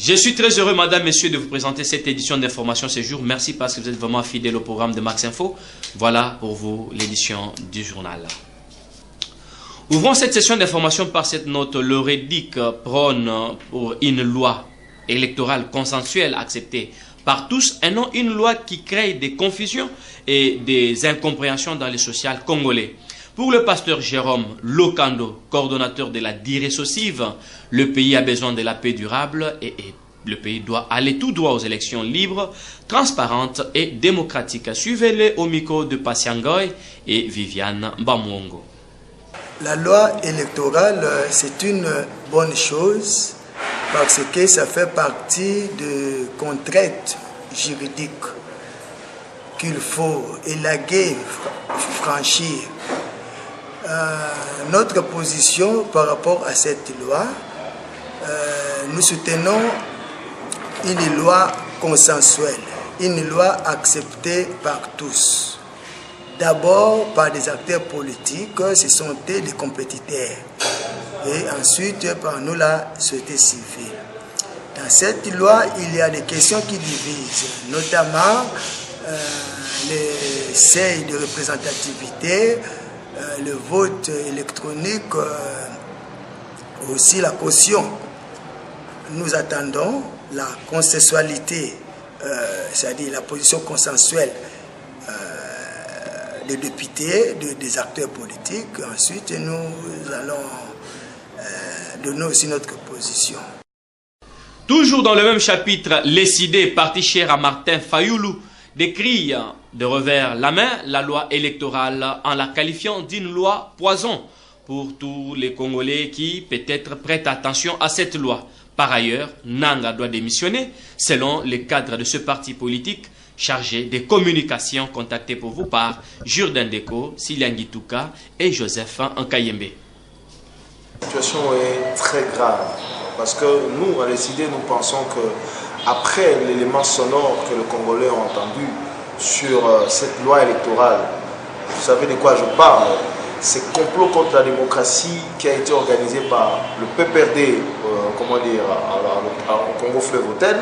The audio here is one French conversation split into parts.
Je suis très heureux, madame, messieurs, de vous présenter cette édition d'information ce jour. Merci parce que vous êtes vraiment fidèles au programme de Max Info. Voilà pour vous l'édition du journal. Ouvrons cette session d'information par cette note. Le REDIC prône pour une loi électorale consensuelle acceptée par tous et non une loi qui crée des confusions et des incompréhensions dans les social congolais. Pour le pasteur Jérôme Lokando, coordonnateur de la Dirésocive, le pays a besoin de la paix durable et le pays doit aller tout droit aux élections libres, transparentes et démocratiques. Suivez-les au micro de Pasiangoy et Viviane Bamongo. La loi électorale, c'est une bonne chose parce que ça fait partie de contraintes juridiques qu'il faut élaguer, franchir. Notre position par rapport à cette loi, nous soutenons une loi consensuelle, une loi acceptée par tous. D'abord par des acteurs politiques, ce sont des compétiteurs, et ensuite par nous la société civile. Dans cette loi, il y a des questions qui divisent, notamment les seuils de représentativité, le vote électronique, aussi la caution. Nous attendons la consensualité, c'est-à-dire la position consensuelle des députés, des acteurs politiques. Ensuite, nous allons donner aussi notre position. Toujours dans le même chapitre, les idées, parti cher à Martin Fayoulou, décrit de revers la main la loi électorale en la qualifiant d'une loi poison pour tous les Congolais qui peut-être prêtent attention à cette loi. Par ailleurs, Nanga doit démissionner selon les cadres de ce parti politique chargé des communications contactés pour vous par Jourdain Deko, Siliangi Touka et Joseph Nkayembe. La situation est très grave parce que nous, à l'ECD, nous pensons que après l'élément sonore que les Congolais ont entendu sur cette loi électorale, vous savez de quoi je parle, c'est complot contre la démocratie qui a été organisé par le PPRD, au Congo Fleuve-Autel.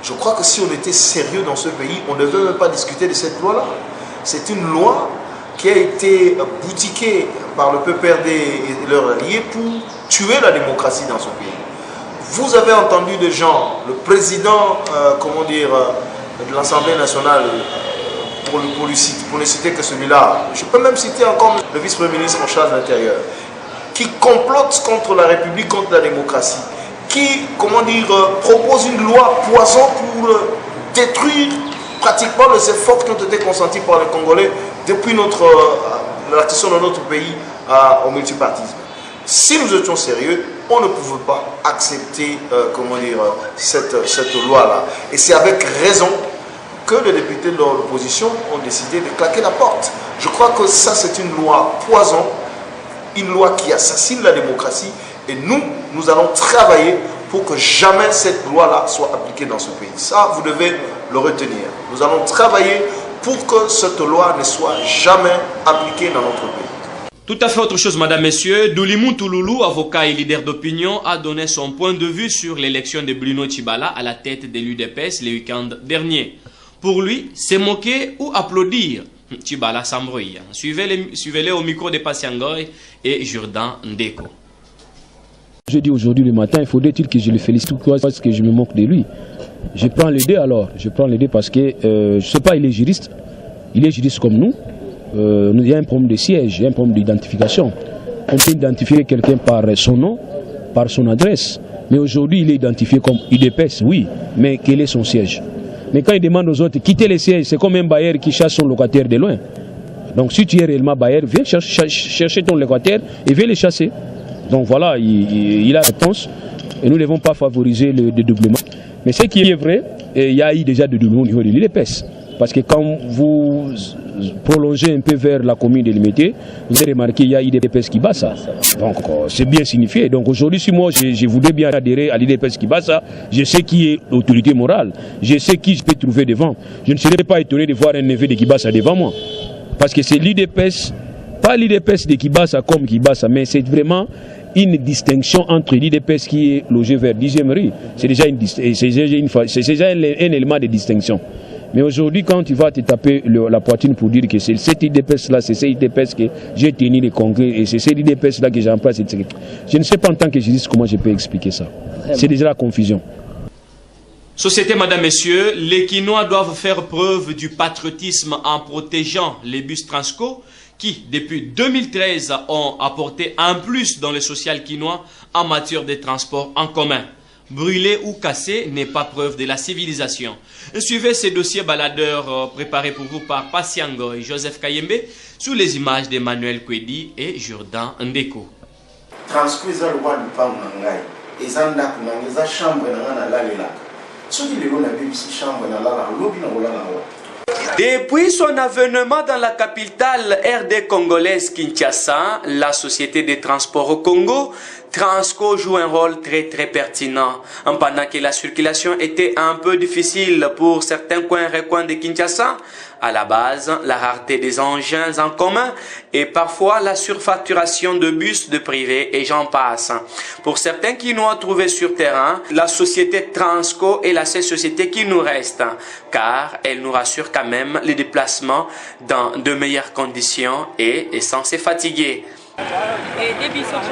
Je crois que si on était sérieux dans ce pays, on ne devait même pas discuter de cette loi-là. C'est une loi qui a été boutiquée par le PPRD et leurs alliés pour tuer la démocratie dans ce pays. Vous avez entendu des gens, le président de l'Assemblée nationale, pour ne citer que celui-là, je peux même citer encore le vice-premier ministre en charge de l'Intérieur, qui complote contre la République, contre la démocratie, qui propose une loi poison pour détruire pratiquement les efforts qui ont été consentis par les Congolais depuis l'accession de notre pays au multipartisme. Si nous étions sérieux, on ne pouvait pas accepter cette loi-là. Et c'est avec raison que les députés de l'opposition ont décidé de claquer la porte. Je crois que ça, c'est une loi poison, une loi qui assassine la démocratie. Et nous allons travailler pour que jamais cette loi-là soit appliquée dans ce pays. Ça, vous devez le retenir. Nous allons travailler pour que cette loi ne soit jamais appliquée dans notre pays. Tout à fait autre chose, madame, messieurs. Doulimou Touloulou, avocat et leader d'opinion, a donné son point de vue sur l'élection de Bruno Tshibala à la tête de l'UDPS le week-end dernier. Pour lui, c'est moquer ou applaudir. Tshibala s'embrouille. Suivez-les au micro de Pasiangoy et Jourdain Ndeko. Je dis aujourd'hui le matin, il faudrait-il que je le félicite parce que je me moque de lui. Je prends les deux alors. Je prends les deux parce que, je ne sais pas, il est juriste. Il est juriste comme nous. Il y a un problème de siège, il y a un problème d'identification. On peut identifier quelqu'un par son nom, par son adresse. Mais aujourd'hui, il est identifié comme UDPS, oui. Mais quel est son siège? Mais quand il demande aux autres de quitter les sièges, c'est comme un bailleur qui chasse son locataire de loin. Donc si tu es réellement bailleur, viens chercher ton locataire et viens les chasser. Donc voilà, il a la réponse. Et nous ne devons pas favoriser le dédoublement. Mais ce qui est vrai, il y a eu déjà de dédoublement au niveau de l'UDPS. Parce que quand vous prolongez un peu vers la commune de Limité, vous avez remarqué qu'il y a l'IDPS qui bat ça. Donc c'est bien signifié. Donc aujourd'hui, si moi je voudrais bien adhérer à l'IDPS qui bat ça, je sais qui est l'autorité morale. Je sais qui je peux trouver devant. Je ne serais pas étonné de voir un neveu de Kibassa devant moi. Parce que c'est l'IDPS, pas l'IDPS de Kibassa comme Kibassa, mais c'est vraiment une distinction entre l'IDPS qui est logé vers 10e rue. C'est déjà, un élément de distinction. Mais aujourd'hui, quand tu vas te taper la poitrine pour dire que c'est cette IDPS-là, c'est cette IDPS que j'ai tenu les congrès et c'est cette IDPS-là que j'emploie, je ne sais pas en tant que juriste comment je peux expliquer ça. C'est déjà la confusion. Société, madame, messieurs, les Quinois doivent faire preuve du patriotisme en protégeant les bus Transco qui, depuis 2013, ont apporté un plus dans le social quinois en matière de transport en commun. Brûler ou casser n'est pas preuve de la civilisation. Suivez ces dossiers baladeurs préparés pour vous par Pasiango et Joseph Kayembe sous les images d'Emmanuel Kwedi et Jourdan Ndeko. Transco eza loi du pam na ngai. Eza ndako na ngai, eza chambre na ngai na lalelaka. Soki lelo na bebisi chambre na lala, lobi na kolala wa. Depuis son avènement dans la capitale RD congolaise Kinshasa, la société de transport au Congo, Transco joue un rôle très pertinent. Pendant que la circulation était un peu difficile pour certains recoins de Kinshasa, à la base, la rareté des engins en commun et parfois la surfacturation de bus de privé et j'en passe. Pour certains qui nous ont trouvés sur terrain, la société Transco est la seule société qui nous reste, car elle nous rassure quand même les déplacements dans de meilleures conditions et sans se fatiguer. Et début pour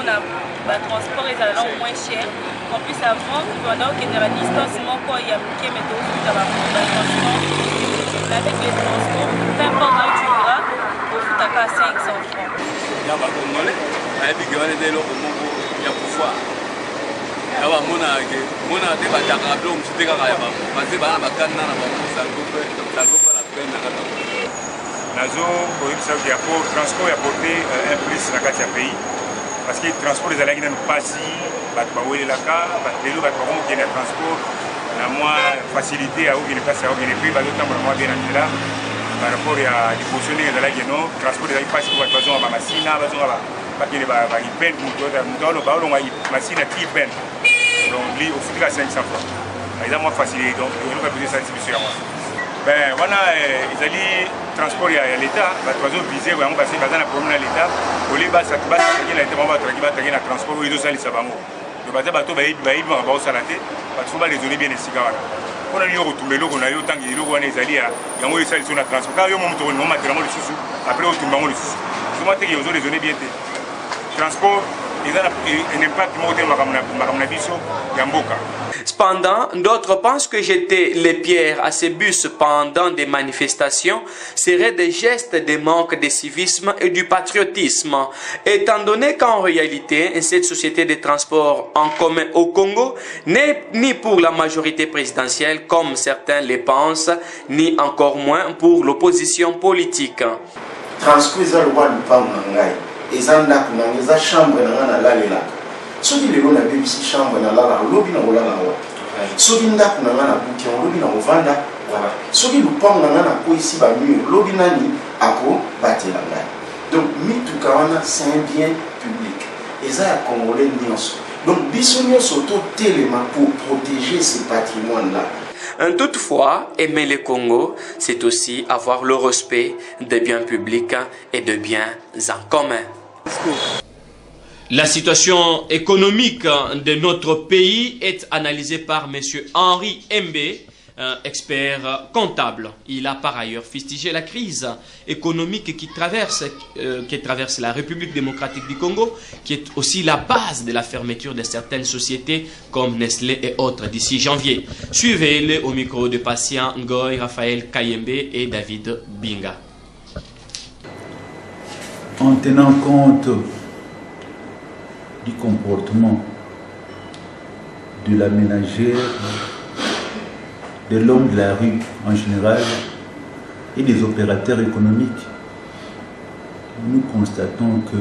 le transport est alors moins cher. En plus avant, pendant qu'il y a la distance, il y a un météo sur transport. Avec les transports, peu importe là où tu iras, au foot à 500 francs. Il y a pas de Congolais, il y a des Congolais qui ont pouvoir. Il y a des gens qui ont des carabins, qui ont des carabins, parce que les gens qui ont la peine. Nazo, pour le transport, a apporté un plus dans le pays. Parce que le transport, les allègues n'ont pas si, les transport, na moins facilité à ouvrir les places à ouvrir les prix, par rapport à des positionner les allègues non, transport des allègues pas si vous avez besoin de machine, besoin de peine, machine à qui peine. Donc, au foot, à 500 francs. Ils ont moins facilité, donc ils ont besoin de ça distribution. Ben voilà, ils allaient transport à l'État, les oiseaux visés, on va passer dans un problème à l'État. Au lieu de ça, on va traquer le transport, ils ont salé ça. Le bateau va être salaté, parce qu'on va raisonner bien les cigares. On a eu retourné l'eau, on a eu autant que l'eau, on est allé à y sur le transport. Quand il y a un moment où on a le sous, après on tombe le sous. Souvent, ils ont raisonné bien. Transport, ils ont un impact moderne dans la vie, il y a un boca. Cependant, d'autres pensent que jeter les pierres à ces bus pendant des manifestations serait des gestes de manque de civisme et du patriotisme, étant donné qu'en réalité, cette société de transport en commun au Congo n'est ni pour la majorité présidentielle, comme certains le pensent, ni encore moins pour l'opposition politique. Transco eza loi du pam na ngai, eza ndako na ngai, eza chambre na ngai na lalelaka. Soki lelo na bebisi chambre na lala, lobi na kolala wa. Soki ndako na ngai na buki, lobi na kovanda. Soki lupango na ngai na ko ici ba mur, lobi nani ako batela ngai. Donc mituka wana c'est un bien public. Eza ya Congolais nyonso. Donc biso nyonso to telema pour protéger ce patrimoine-là. Toutefois, aimer le Congo, c'est aussi avoir le respect des biens publics et des biens en commun. La situation économique de notre pays est analysée par M. Henri Mbe, expert comptable. Il a par ailleurs fustigé la crise économique qui traverse la République démocratique du Congo, qui est aussi la base de la fermeture de certaines sociétés comme Nestlé et autres d'ici janvier. Suivez-le au micro de Patient Ngoy, Raphaël Kayembe et David Binga. En tenant compte du comportement de la ménagère, de l'homme de la rue en général et des opérateurs économiques, nous constatons que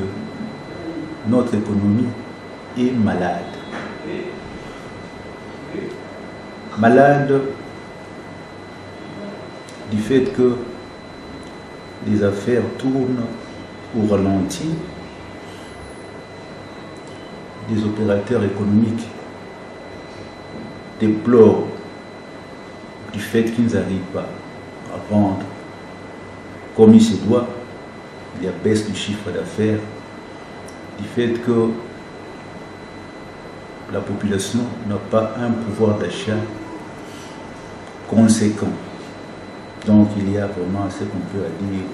notre économie est malade. Malade du fait que les affaires tournent au ralenti. Des opérateurs économiques déplorent du fait qu'ils n'arrivent pas à vendre comme il se doit, il y a baisse du chiffre d'affaires, du fait que la population n'a pas un pouvoir d'achat conséquent. Donc il y a vraiment ce qu'on peut dire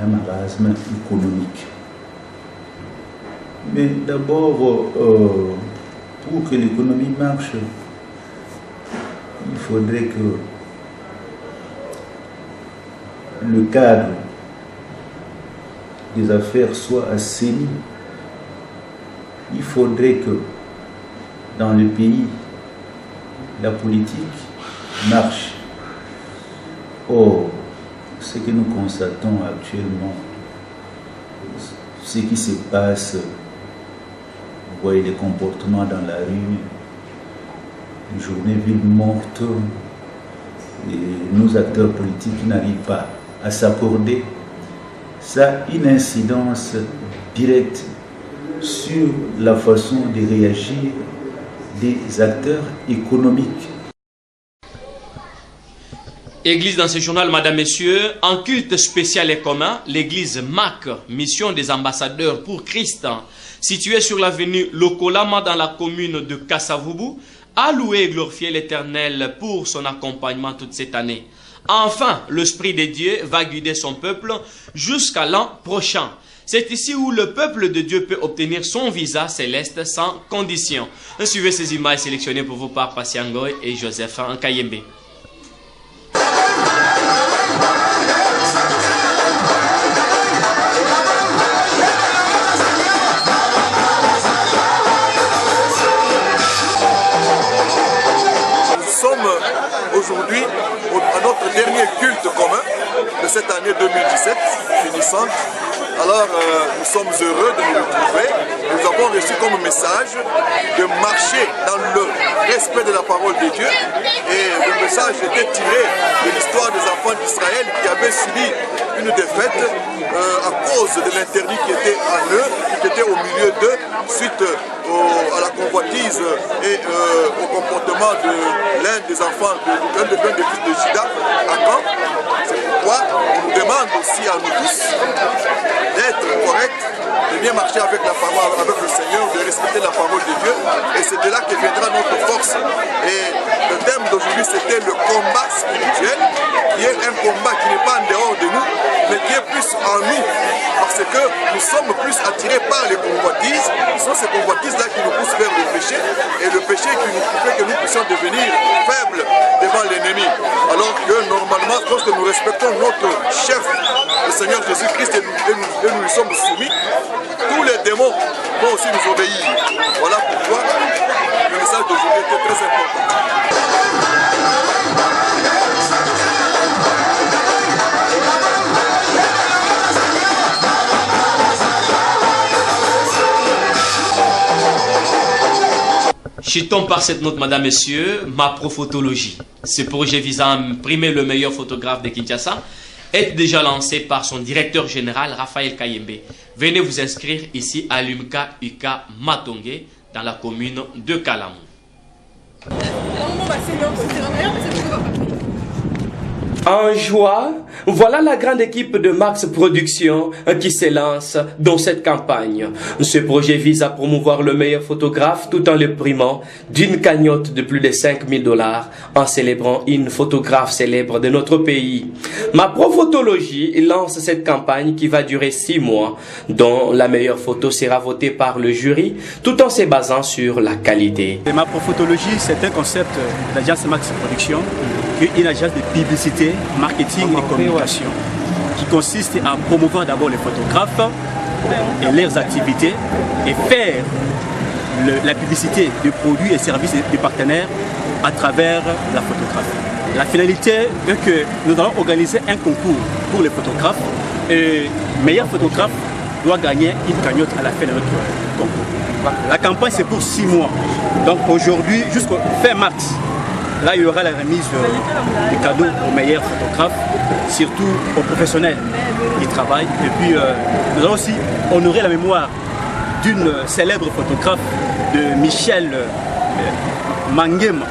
un marasme économique. Mais d'abord, pour que l'économie marche, il faudrait que le cadre des affaires soit assaini. Il faudrait que dans le pays, la politique marche. Or, ce que nous constatons actuellement, ce qui se passe, vous voyez les comportements dans la rue, les journées vides mortes, et nos acteurs politiques n'arrivent pas à s'accorder, ça a une incidence directe sur la façon de réagir des acteurs économiques. Église dans ce journal, Madame, Messieurs, en culte spécial et commun, l'église MAC, Mission des Ambassadeurs pour Christ, située sur l'avenue Lokolama dans la commune de Kassavubu, a loué et glorifié l'Éternel pour son accompagnement toute cette année. Enfin, l'Esprit de Dieu va guider son peuple jusqu'à l'an prochain. C'est ici où le peuple de Dieu peut obtenir son visa céleste sans condition. Suivez ces images sélectionnées pour vous par Pasiangoy et Joseph Nkayembe. Aujourd'hui, à notre dernier culte commun de cette année 2017 finissante. Alors, nous sommes heureux de nous retrouver. Nous avons reçu comme message de marcher dans le respect de la parole de Dieu. Et le message était tiré de l'histoire des enfants d'Israël qui avaient subi une défaite à cause de l'interdit qui était en eux, qui était au milieu d'eux, suite à la convoitise et au comportement de l'un des enfants, l'un des fils de Juda, Akan. C'est pourquoi on nous demande aussi à nous tous d'être corrects, de bien marcher avec la parole, avec le Seigneur, de respecter la parole de Dieu. Et c'est de là que viendra notre force. Et le thème d'aujourd'hui, c'était le combat spirituel, qui est un combat qui n'est pas en dehors de nous, mais qui est plus en nous. Parce que nous sommes plus attirés par les convoitises. Ce sont ces convoitises-là qui nous poussent vers le péché. Et le péché qui nous fait que nous puissions devenir faibles devant l'ennemi. Alors que normalement, lorsque nous respectons notre chef, le Seigneur Jésus-Christ, et nous lui sommes soumis, tous les démons vont aussi nous obéir. Voilà pourquoi le message d'aujourd'hui était très important. Chitons par cette note, Madame, Messieurs, ma prophotologie. Ce projet visant à imprimer le meilleur photographe de Kinshasa est déjà lancé par son directeur général, Raphaël Kayembe. Venez vous inscrire ici à l'UMCA UKA Matongé, dans la commune de Kalamou. En joie, voilà la grande équipe de Max Productions qui s'élance dans cette campagne. Ce projet vise à promouvoir le meilleur photographe tout en le primant d'une cagnotte de plus de 5 000 $ en célébrant une photographe célèbre de notre pays. Ma Prophotologie lance cette campagne qui va durer 6 mois, dont la meilleure photo sera votée par le jury tout en se basant sur la qualité. Et Ma Prophotologie, c'est un concept de l'agence Max Productions, qui est une agence de publicité, marketing et communication, qui consiste à promouvoir d'abord les photographes et leurs activités et faire la publicité de produits et services des partenaires à travers la photographie. La finalité est que nous allons organiser un concours pour les photographes et le meilleur photographe doit gagner une cagnotte à la fin de notre concours. La campagne c'est pour 6 mois, donc aujourd'hui jusqu'au fin mars. Là, il y aura la remise des cadeaux aux meilleurs photographes, surtout aux professionnels qui travaillent. Et puis, nous allons aussi honorer la mémoire d'une célèbre photographe de Michel Mangema.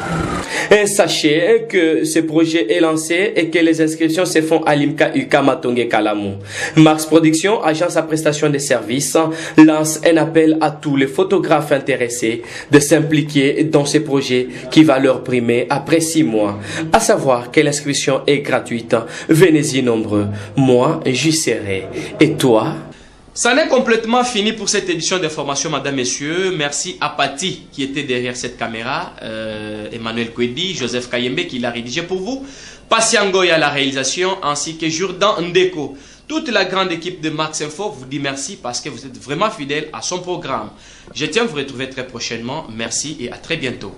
Et sachez que ce projet est lancé et que les inscriptions se font à l'IMCA UK Matonge Kalamou. Max Production, agence à prestation de services, lance un appel à tous les photographes intéressés de s'impliquer dans ce projet qui va leur primer après 6 mois. À savoir que l'inscription est gratuite. Venez-y nombreux. Moi, j'y serai. Et toi? Ça n'est complètement fini pour cette édition d'information, madame, messieurs. Merci à Patti qui était derrière cette caméra, Emmanuel Kwedi, Joseph Kayembe qui l'a rédigé pour vous, Patiangoy à la réalisation, ainsi que Jourdan Ndeko. Toute la grande équipe de Max Info vous dit merci parce que vous êtes vraiment fidèles à son programme. Je tiens à vous retrouver très prochainement. Merci et à très bientôt.